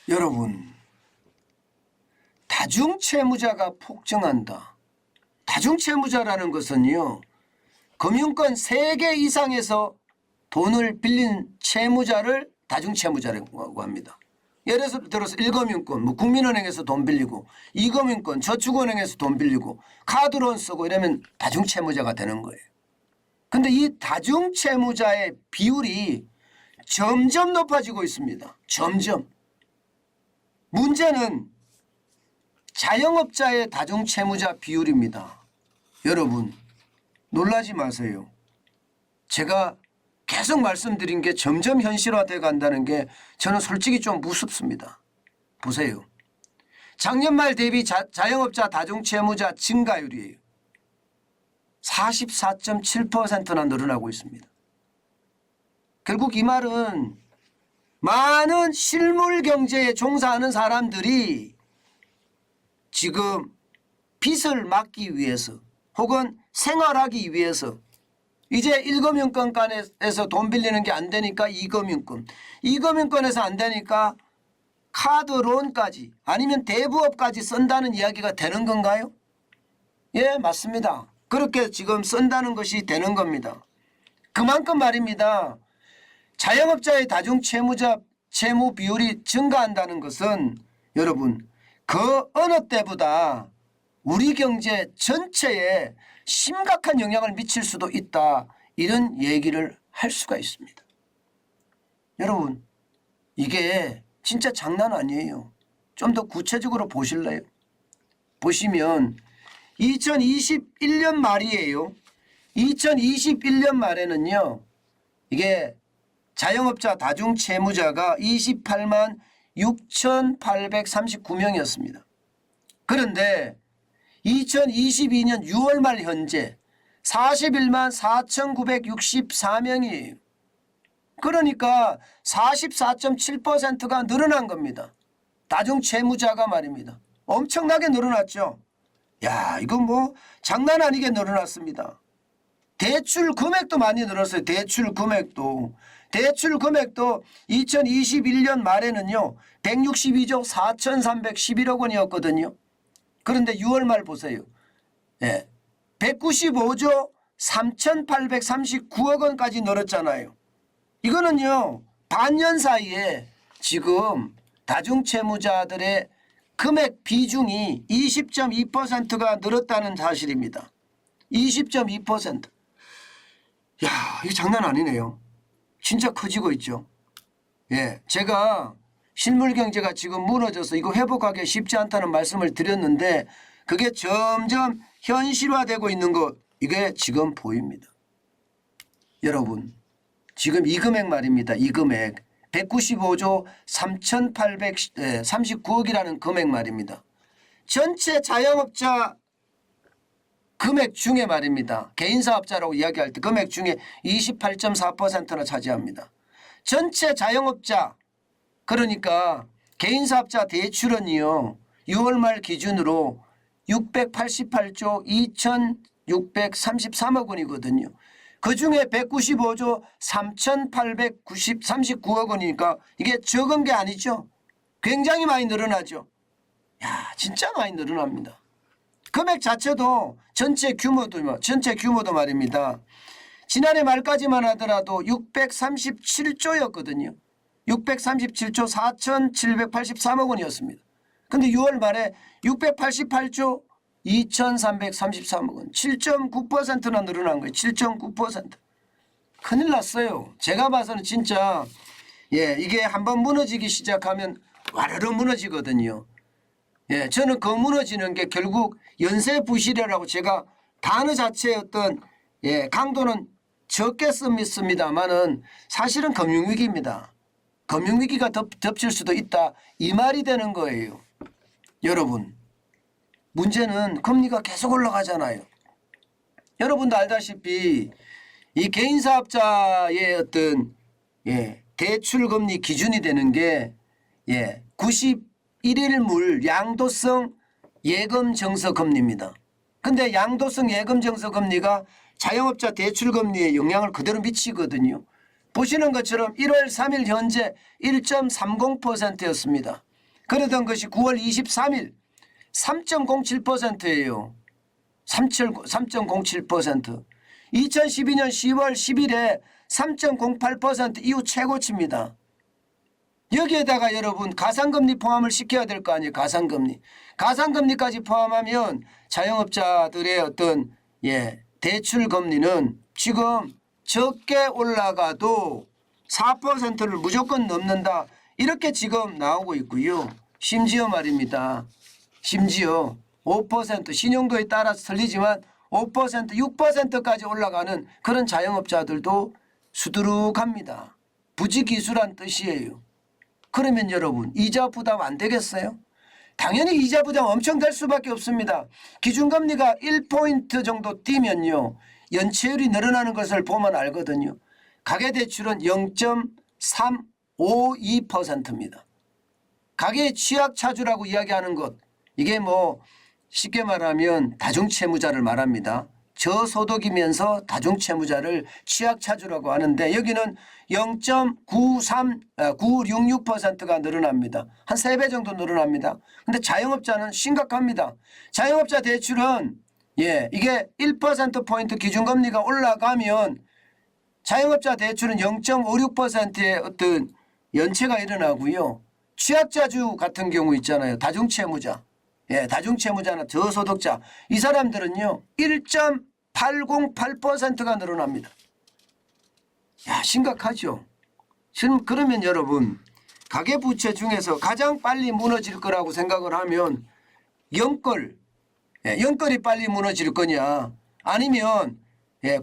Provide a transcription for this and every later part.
여러분, 다중채무자가 폭증한다. 다중채무자라는 것은요, 금융권 3개 이상에서 돈을 빌린 채무자를 다중채무자라고 합니다. 예를 들어서 1금융권, 국민은행에서 돈 빌리고, 2금융권, 저축은행에서 돈 빌리고, 카드론 쓰고 이러면 다중채무자가 되는 거예요. 근데 이 다중채무자의 비율이 점점 높아지고 있습니다. 점점. 문제는 자영업자의 다중채무자 비율입니다. 여러분, 놀라지 마세요. 제가 계속 말씀드린 게 점점 현실화되어 간다는 게 저는 솔직히 좀 무섭습니다. 보세요. 작년 말 대비 자영업자 다중채무자 증가율이에요. 44.7%나 늘어나고 있습니다. 결국 이 말은 많은 실물 경제에 종사하는 사람들이 지금 빚을 막기 위해서 혹은 생활하기 위해서 이제 1금융권에서 돈 빌리는 게 안 되니까 2금융권, 2금융권에서 안 되니까 카드론까지 아니면 대부업까지 쓴다는 이야기가 되는 건가요? 예, 맞습니다. 그렇게 지금 쓴다는 것이 되는 겁니다. 그만큼 말입니다. 자영업자의 다중채무자 채무 비율이 증가한다는 것은 여러분 그 어느 때보다 우리 경제 전체에 심각한 영향을 미칠 수도 있다. 이런 얘기를 할 수가 있습니다. 여러분, 이게 진짜 장난 아니에요. 좀 더 구체적으로 보실래요? 보시면 2021년 말이에요. 2021년 말에는요. 이게 자영업자 다중채무자가 28만 6,839명이었습니다. 그런데 2022년 6월 말 현재 41만 4,964명이에요. 그러니까 44.7%가 늘어난 겁니다. 다중채무자가 말입니다. 엄청나게 늘어났죠. 야, 이거 뭐 장난 아니게 늘어났습니다. 대출 금액도 많이 늘었어요. 대출 금액도 2021년 말에는요 162조 4,311억 원이었거든요. 그런데 6월 말 보세요. 예, 195조 3,839억 원까지 늘었잖아요. 이거는요 반년 사이에 지금 다중채무자들의 금액 비중이 20.2%가 늘었다는 사실입니다. 20.2%. 야, 이거 장난 아니네요. 진짜 커지고 있죠. 예, 제가 실물 경제가 지금 무너져서 이거 회복하기 쉽지 않다는 말씀을 드렸는데 그게 점점 현실화되고 있는 것 이게 지금 보입니다. 여러분, 지금 이 금액 말입니다. 이 금액 195조 3,839억이라는 금액 말입니다. 전체 자영업자 금액 중에 말입니다. 개인사업자라고 이야기할 때 금액 중에 28.4%나 차지합니다. 전체 자영업자 그러니까 개인사업자 대출은요 6월 말 기준으로 688조 2,633억 원이거든요. 그중에 195조 3,839억 원이니까 이게 적은 게 아니죠. 굉장히 많이 늘어나죠. 야, 진짜 많이 늘어납니다. 금액 자체도 전체 규모도 말입니다. 지난해 말까지만 하더라도 637조였거든요. 637조 4,783억 원이었습니다. 그런데 6월 말에 688조 2,333억 원, 7.9%나 늘어난 거예요. 7.9%. 큰일 났어요. 제가 봐서는 진짜 이게 한번 무너지기 시작하면 와르르 무너지거든요. 예, 저는 그 무너지는 게 결국 연쇄 부실이라고 제가 단어 자체의 어떤 강도는 적게 씁니다만은 사실은 금융위기입니다. 금융위기가 덮칠 수도 있다. 이 말이 되는 거예요. 여러분, 문제는 금리가 계속 올라가잖아요. 여러분도 알다시피 이 개인사업자의 어떤 대출금리 기준이 되는 게 91일물 양도성 예금정서금리입니다. 그런데 양도성 예금정서금리가 자영업자 대출금리에 영향을 그대로 미치거든요. 보시는 것처럼 1월 3일 현재 1.30%였습니다. 그러던 것이 9월 23일 3.07%예요. 3.07%. 2012년 10월 10일에 3.08% 이후 최고치입니다. 여기에다가 여러분 가상금리 포함을 시켜야 될 거 아니에요. 가상금리. 가상금리까지 포함하면 자영업자들의 어떤 대출금리는 지금 적게 올라가도 4%를 무조건 넘는다. 이렇게 지금 나오고 있고요. 심지어 말입니다. 심지어 5% 신용도에 따라서 틀리지만 5% 6%까지 올라가는 그런 자영업자들도 수두룩합니다. 부지기수란 뜻이에요. 그러면 여러분 이자 부담 안 되겠어요? 당연히 이자 부담 엄청 될 수밖에 없습니다. 기준금리가 1포인트 정도 뛰면요. 연체율이 늘어나는 것을 보면 알거든요. 가계대출은 0.352%입니다. 가계 취약차주라고 이야기하는 것 이게 뭐 쉽게 말하면 다중채무자를 말합니다. 저소득이면서 다중채무자를 취약차주라고 하는데 여기는 0.966%가 늘어납니다. 한 3배 정도 늘어납니다. 근데 자영업자는 심각합니다. 자영업자 대출은 이게 1%포인트 기준금리가 올라가면 자영업자 대출은 0.56%의 어떤 연체가 일어나고요. 취약자주 같은 경우 있잖아요. 다중채무자. 다중채무자나 저소득자. 이 사람들은요. 1.808%가 늘어납니다. 야, 심각하죠. 지금 그러면 여러분 가계부채 중에서 가장 빨리 무너질 거라고 생각을 하면 영끌이 빨리 무너질 거냐 아니면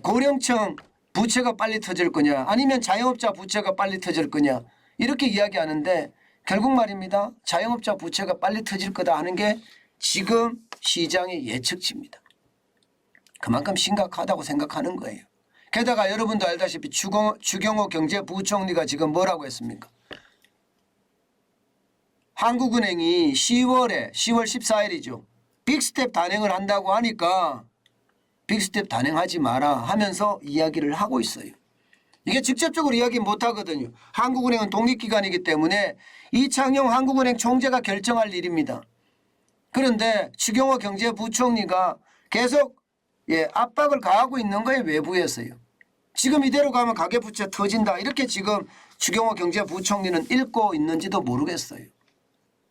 고령층 부채가 빨리 터질 거냐 아니면 자영업자 부채가 빨리 터질 거냐 이렇게 이야기하는데 결국 말입니다. 자영업자 부채가 빨리 터질 거다 하는 게 지금 시장의 예측치입니다. 그만큼 심각하다고 생각하는 거예요. 게다가 여러분도 알다시피 추경호 경제부총리가 지금 뭐라고 했습니까? 한국은행이 10월 14일이죠. 빅스텝 단행을 한다고 하니까 빅스텝 단행하지 마라 하면서 이야기를 하고 있어요. 이게 직접적으로 이야기 못하거든요. 한국은행은 독립기관이기 때문에 이창용 한국은행 총재가 결정할 일입니다. 그런데 추경호 경제부총리가 계속 압박을 가하고 있는 거예요. 외부에서요. 지금 이대로 가면 가계부채 터진다. 이렇게 지금 추경호 경제부총리는 읽고 있는지도 모르겠어요.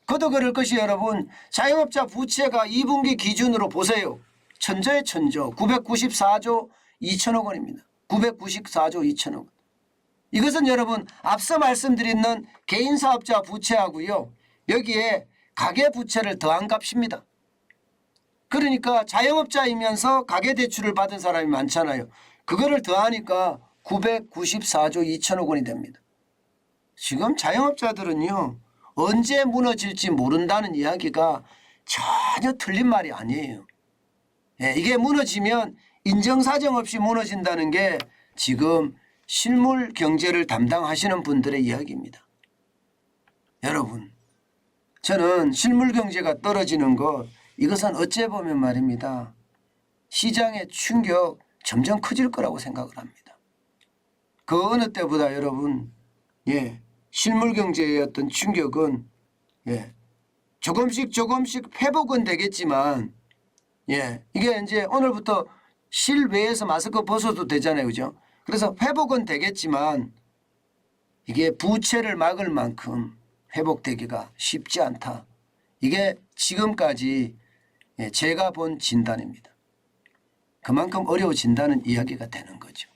그도 그럴 것이 여러분 자영업자 부채가 2분기 기준으로 보세요. 천조의 천조 994조 2천억 원입니다. 994조 2천억 원. 이것은 여러분 앞서 말씀드린 개인사업자 부채하고요. 여기에 가계부채를 더한 값입니다. 그러니까 자영업자이면서 가계대출을 받은 사람이 많잖아요. 그거를 더하니까 994조 2천억 원이 됩니다. 지금 자영업자들은요. 언제 무너질지 모른다는 이야기가 전혀 틀린 말이 아니에요. 이게 무너지면 인정사정 없이 무너진다는 게 지금 실물 경제를 담당하시는 분들의 이야기입니다. 여러분 저는 실물 경제가 떨어지는 것 이것은 어째 보면 말입니다. 시장의 충격 점점 커질 거라고 생각을 합니다. 그 어느 때보다 여러분 실물 경제의 어떤 충격은 조금씩 회복은 되겠지만 이게 이제 오늘부터 실외에서 마스크 벗어도 되잖아요. 그죠? 그래서 회복은 되겠지만 이게 부채를 막을 만큼 회복되기가 쉽지 않다. 이게 지금까지 제가 본 진단입니다. 그만큼 어려워진다는 이야기가 되는 거죠.